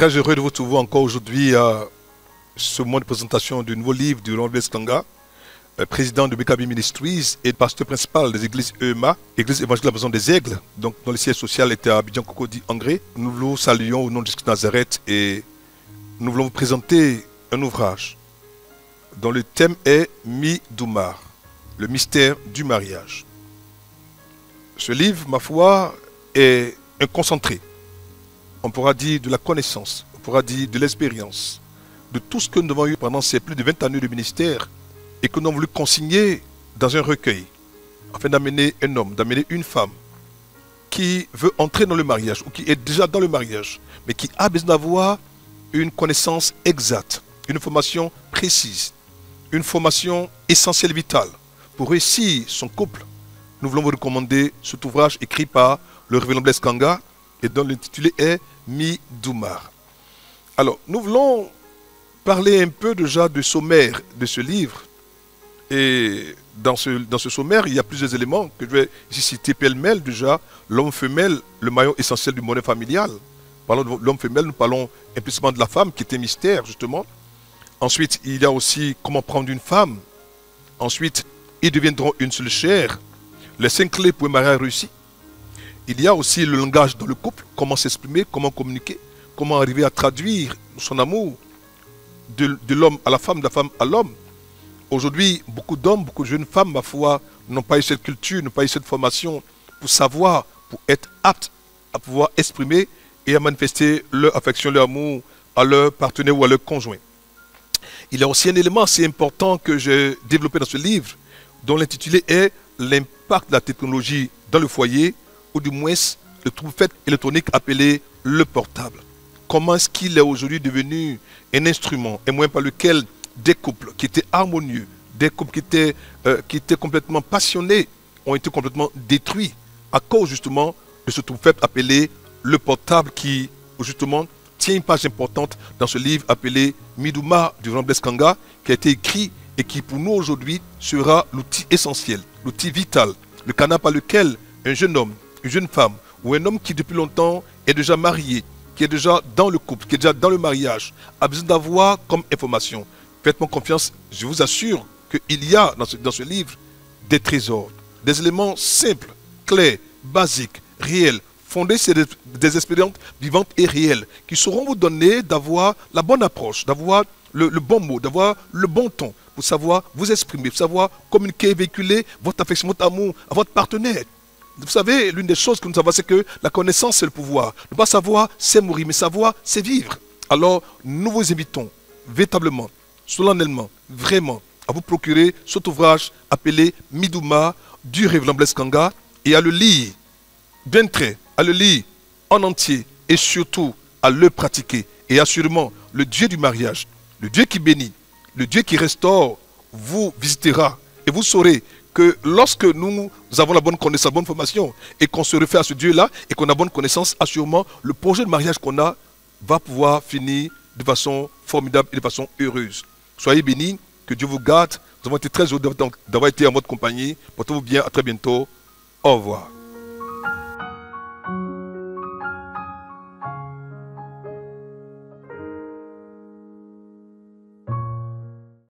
Très heureux de vous trouver encore aujourd'hui à ce moment de présentation du nouveau livre du Rev. Blaise Kanga, président de BKB Ministries et pasteur principal des églises EMA, Église évangélique de la Maison des Aigles, donc dont le siège social était à Abidjan Cocody Angré. Nous vous saluons au nom de Jésus Nazareth et nous voulons vous présenter un ouvrage dont le thème est Mi-Doumar, le mystère du mariage. Ce livre, ma foi, est un concentré. On pourra dire de la connaissance, on pourra dire de l'expérience, de tout ce que nous avons eu pendant ces plus de 20 années de ministère et que nous avons voulu consigner dans un recueil afin d'amener un homme, d'amener une femme qui veut entrer dans le mariage ou qui est déjà dans le mariage, mais qui a besoin d'avoir une connaissance exacte, une formation précise, une formation essentielle vitale pour réussir son couple. Nous voulons vous recommander cet ouvrage écrit par le Rev. Blaise Kanga et dont l'intitulé est Mi-Doumar. Alors, nous voulons parler un peu déjà du sommaire de ce livre. Et dans ce sommaire, il y a plusieurs éléments que je vais ici citer pêle-mêle. Déjà, l'homme-femelle, le maillon essentiel du modèle familial. Parlons de l'homme-femelle, nous parlons implicitement de la femme qui était mystère, justement. Ensuite, il y a aussi comment prendre une femme. Ensuite, ils deviendront une seule chair. Les 5 clés pour un mariage réussi. Il y a aussi le langage dans le couple, comment s'exprimer, comment communiquer, comment arriver à traduire son amour de l'homme à la femme, de la femme à l'homme. Aujourd'hui, beaucoup d'hommes, beaucoup de jeunes femmes, ma foi, n'ont pas eu cette culture, n'ont pas eu cette formation pour savoir, pour être aptes à pouvoir exprimer et à manifester leur affection, leur amour à leur partenaire ou à leur conjoint. Il y a aussi un élément assez important que j'ai développé dans ce livre, dont l'intitulé est l'impact de la technologie dans le foyer, ou du moins le trouble-fait électronique appelé le portable. Comment est-ce qu'il est aujourd'hui devenu un instrument, et moyen par lequel des couples qui étaient harmonieux, des couples qui étaient complètement passionnés, ont été complètement détruits à cause justement de ce trouble-fait appelé le portable qui justement tient une page importante dans ce livre appelé Mi-Doumar du Rev. Blaise Kanga, qui a été écrit et qui pour nous aujourd'hui sera l'outil essentiel, l'outil vital, le canal par lequel un jeune homme, une jeune femme ou un homme qui depuis longtemps est déjà marié, qui est déjà dans le couple, qui est déjà dans le mariage, a besoin d'avoir comme information. Faites-moi confiance, je vous assure qu'il y a dans ce livre des trésors, des éléments simples, clairs, basiques, réels, fondés sur des expériences vivantes et réelles, qui sauront vous donner d'avoir la bonne approche, d'avoir le bon mot, d'avoir le bon ton, pour savoir vous exprimer, pour savoir communiquer, véhiculer votre affection, votre amour à votre partenaire. Vous savez, l'une des choses que nous savons, c'est que la connaissance, c'est le pouvoir. Ne pas savoir, c'est mourir, mais savoir, c'est vivre. Alors, nous vous invitons véritablement, solennellement, vraiment, à vous procurer cet ouvrage appelé Mi-Doumar du Rev. Blaise Kanga et à le lire d'un trait, à le lire en entier et surtout à le pratiquer. Et assurément, le Dieu du mariage, le Dieu qui bénit, le Dieu qui restaure, vous visitera et vous saurez que lorsque nous avons la bonne connaissance, la bonne formation et qu'on se réfère à ce Dieu-là et qu'on a bonne connaissance, assurément, le projet de mariage qu'on a va pouvoir finir de façon formidable et de façon heureuse. Soyez bénis, que Dieu vous garde. Nous avons été très heureux d'avoir été en votre compagnie. Portez-vous bien, à très bientôt. Au revoir.